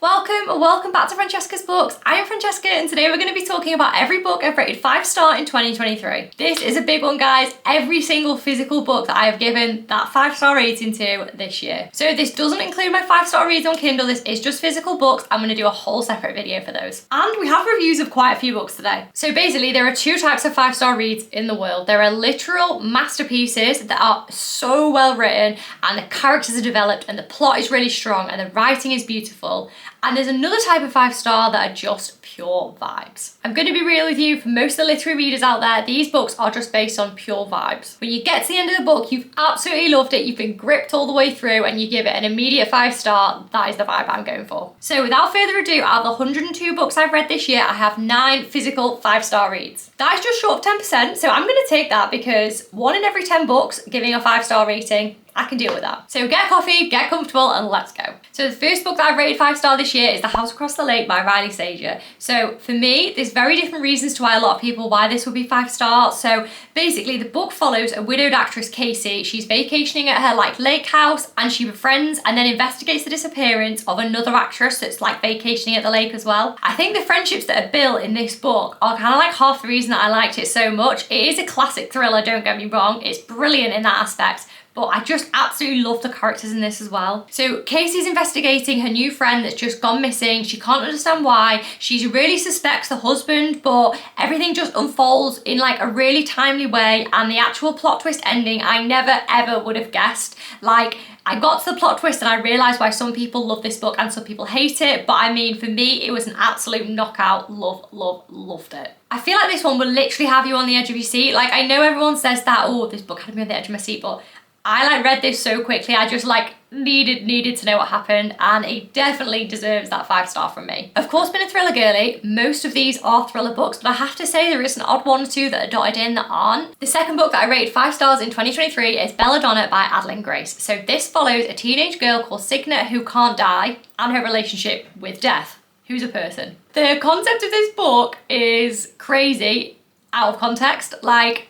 Welcome back to Francesca's Books. I am Francesca and today we're going to be talking about every book I've rated 5-star in 2023. This is a big one, guys. Every single physical book that I have given that 5-star rating to this year. So this doesn't include my 5-star reads on Kindle, this is just physical books. I'm going to do a whole separate video for those. And we have reviews of quite a few books today. So basically there are two types of 5-star reads in the world. There are literal masterpieces that are so well written and the characters are developed and the plot is really strong and the writing is beautiful. And there's another type of 5-star that are just pure vibes. I'm going to be real with you, for most of the literary readers out there, these books are just based on pure vibes. When you get to the end of the book, you've absolutely loved it, you've been gripped all the way through and you give it an immediate 5-star, that is the vibe I'm going for. So without further ado, out of the 102 books I've read this year, I have 9 physical 5-star reads. That is just short of 10%, so I'm going to take that because 1 in every 10 books giving a 5-star rating, I can deal with that. So get a coffee, get comfortable, and let's go. So the first book that I've rated 5-star this year is The House Across the Lake by Riley Sager. So for me, there's very different reasons to why a lot of people, why this would be 5-star. So basically the book follows a widowed actress, Casey. She's vacationing at her lake house and she befriends and then investigates the disappearance of another actress that's vacationing at the lake as well. I think the friendships that are built in this book are kind of half the reason that I liked it so much. It is a classic thriller, don't get me wrong. It's brilliant in that aspect. But I just absolutely love the characters in this as well. So Casey's investigating her new friend that's just gone missing. She can't understand why. She really suspects the husband, but everything just unfolds in a really timely way. And the actual plot twist ending, I never ever would have guessed. I got to the plot twist and I realised why some people love this book and some people hate it. But I mean, for me, it was an absolute knockout. Loved it. I feel like this one will literally have you on the edge of your seat. I know everyone says that, oh, this book had me on the edge of my seat, but I read this so quickly. I just needed to know what happened, and it definitely deserves that 5-star from me. Of course, being a thriller girly, most of these are thriller books, but I have to say there is an odd one or two that are dotted in that aren't. The second book that I rated 5 stars in 2023 is Belladonna by Adeline Grace. So this follows a teenage girl called Signet who can't die and her relationship with death, who's a person. The concept of this book is crazy. Out of context,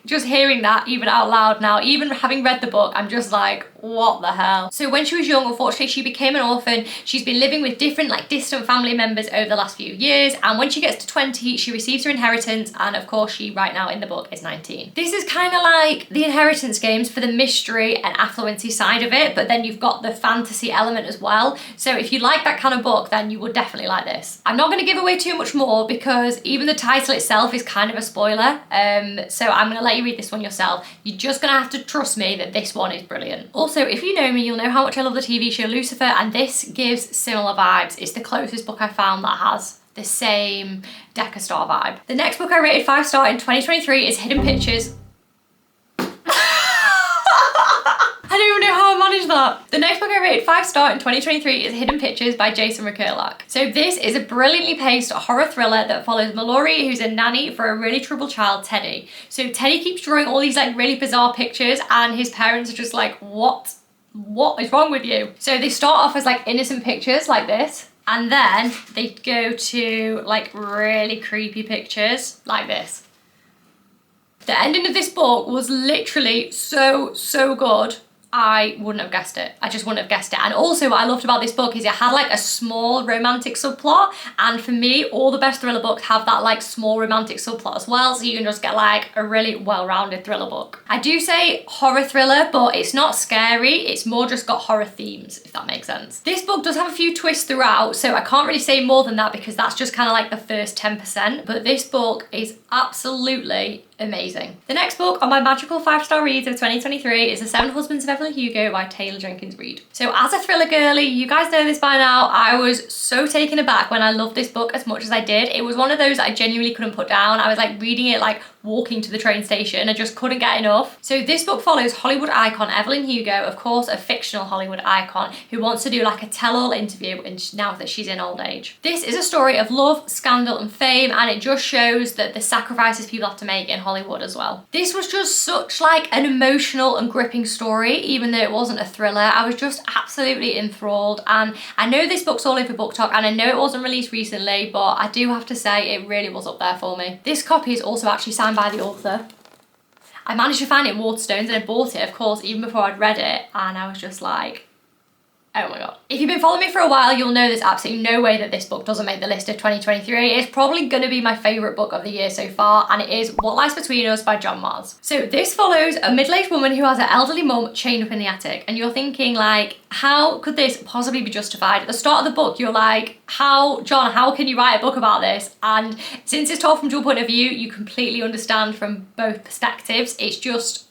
just hearing that even out loud now, even having read the book, I'm just what the hell. So when she was young, unfortunately, she became an orphan. She's been living with different distant family members over the last few years, and when she gets to 20, she receives her inheritance, and of course she right now in the book is 19. This is kind of like the Inheritance Games for the mystery and affluency side of it, but then you've got the fantasy element as well. So if you like that kind of book, then you would definitely like this. I'm not going to give away too much more because even the title itself is kind of a spoiler. So I'm going to let you read this one yourself. You're just going to have to trust me that this one is brilliant. Also, if you know me, you'll know how much I love the TV show Lucifer, and this gives similar vibes. It's the closest book I found that has the same Deca Star vibe. The next book I rated 5-star in 2023 is Hidden Pictures. I don't even know how I managed that. The next book I rated 5-star in 2023 is Hidden Pictures by Jason Rekerlak. So this is a brilliantly paced horror thriller that follows Mallory, who's a nanny for a really troubled child, Teddy. So Teddy keeps drawing all these really bizarre pictures and his parents are just what is wrong with you? So they start off as innocent pictures like this, and then they go to really creepy pictures like this. The ending of this book was literally so good. I wouldn't have guessed it. I just wouldn't have guessed it. And also what I loved about this book is it had a small romantic subplot, and for me all the best thriller books have that small romantic subplot as well, so you can just get a really well-rounded thriller book. I do say horror thriller, but it's not scary, it's more just got horror themes, if that makes sense. This book does have a few twists throughout, so I can't really say more than that because that's just kind of the first 10%, but this book is absolutely amazing. The next book on my magical 5-star reads of 2023 is The 7 Husbands of Evelyn Hugo by Taylor Jenkins Reid. So as a thriller girly, you guys know this by now, I was so taken aback when I loved this book as much as I did. It was one of those I genuinely couldn't put down. I was reading it walking to the train station. I just couldn't get enough. So this book follows Hollywood icon Evelyn Hugo, of course a fictional Hollywood icon, who wants to do a tell-all interview now that she's in old age. This is a story of love, scandal and fame, and it just shows that the sacrifices people have to make in Hollywood as well. This was just such an emotional and gripping story, even though it wasn't a thriller. I was just absolutely enthralled, and I know this book's all over BookTok and I know it wasn't released recently, but I do have to say it really was up there for me. This copy is also actually signed by the author. I managed to find it in Waterstones and I bought it, of course, even before I'd read it, and I was just Oh my god. If you've been following me for a while, you'll know there's absolutely no way that this book doesn't make the list of 2023. It's probably going to be my favourite book of the year so far, and it is What Lies Between Us by John Mars. So this follows a middle-aged woman who has an elderly mum chained up in the attic, and you're thinking like, how could this possibly be justified? At the start of the book, you're like, John, how can you write a book about this? And since it's told from dual point of view, you completely understand from both perspectives. It's just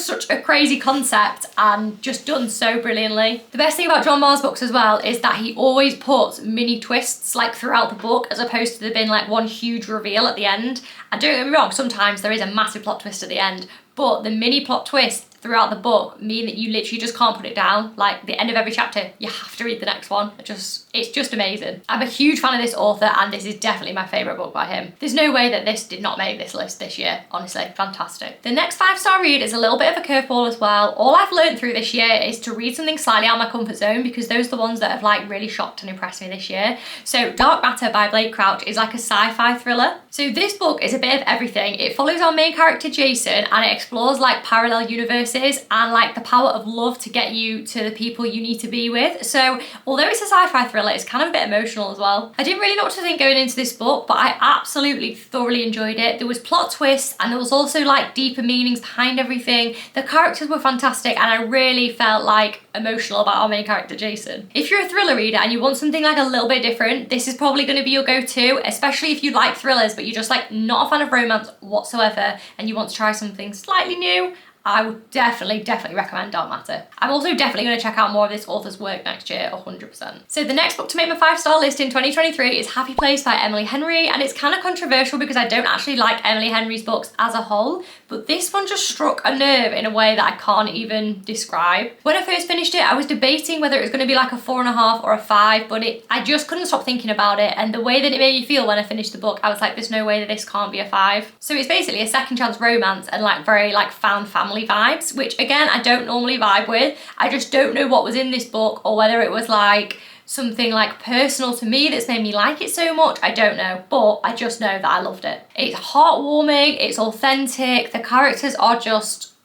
such a crazy concept and just done so brilliantly. The best thing about John Mars books as well is that he always puts mini twists like throughout the book, as opposed to there being like one huge reveal at the end. And don't get me wrong, sometimes there is a massive plot twist at the end, but the mini plot twists throughout the book mean that you literally just can't put it down. Like the end of every chapter, you have to read the next one. It's just amazing. I'm a huge fan of this author, and this is definitely my favourite book by him. There's no way that this did not make this list this year. Honestly, fantastic. The next 5-star read is a little bit of a curveball as well. All I've learned through this year is to read something slightly out of my comfort zone, because those are the ones that have like really shocked and impressed me this year. So Dark Matter by Blake Crouch is like a sci-fi thriller. So this book is a bit of everything. It follows our main character Jason, and it explores like parallel universes and like the power of love to get you to the people you need to be with. So although it's a sci-fi thriller, it's kind of a bit emotional as well. I didn't really know what to think going into this book, but I absolutely thoroughly enjoyed it. There was plot twists, and there was also like deeper meanings behind everything. The characters were fantastic, and I really felt like emotional about our main character Jason. If you're a thriller reader and you want something like a little bit different, this is probably going to be your go-to, especially if you like thrillers but you're just like not a fan of romance whatsoever and you want to try something slightly new. I would definitely recommend Dark Matter. I'm also definitely going to check out more of this author's work next year, 100%. So the next book to make my 5-star list in 2023 is Happy Place by Emily Henry, and it's kind of controversial because I don't actually like Emily Henry's books as a whole, but this one just struck a nerve in a way that I can't even describe. When I first finished it, I was debating whether it was going to be like a 4.5 or a 5, but I just couldn't stop thinking about it, and the way that it made me feel when I finished the book, I was like, there's no way that this can't be a 5. So it's basically a second chance romance and like very like found family vibes, which again I don't normally vibe with. I just don't know what was in this book, or whether it was like something like personal to me that's made me like it so much. I don't know, but I just know that I loved it. It's heartwarming, it's authentic, the characters are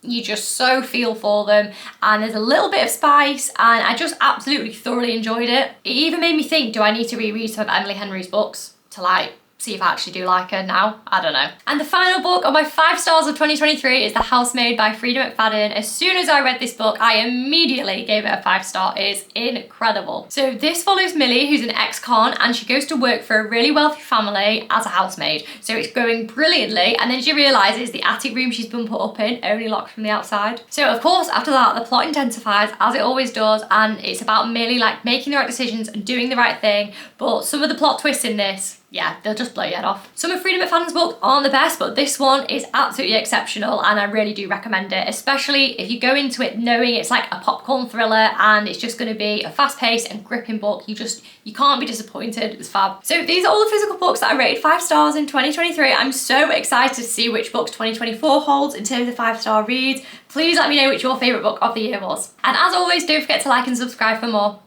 you just so feel for them, and there's a little bit of spice, and I just absolutely thoroughly enjoyed it. It even made me think, do I need to reread some of Emily Henry's books to like see if I actually do like her now? I don't know. And the final book of my 5 stars of 2023 is The Housemaid by Frida McFadden. As soon as I read this book, I immediately gave it a 5-star. It is incredible. So this follows Millie, who's an ex-con, and she goes to work for a really wealthy family as a housemaid. So it's going brilliantly, and then she realises the attic room she's been put up in only locked from the outside. So of course, after that, the plot intensifies, as it always does, and it's about Millie like making the right decisions and doing the right thing. But some of the plot twists in this, yeah, they'll just blow your head off. Some of Frida McFadden's books aren't the best, but this one is absolutely exceptional, and I really do recommend it, especially if you go into it knowing it's like a popcorn thriller and it's just going to be a fast-paced and gripping book. You can't be disappointed. It's fab. So these are all the physical books that I rated 5 stars in 2023. I'm so excited to see which books 2024 holds in terms of 5-star reads. Please let me know which your favourite book of the year was. And as always, don't forget to like and subscribe for more.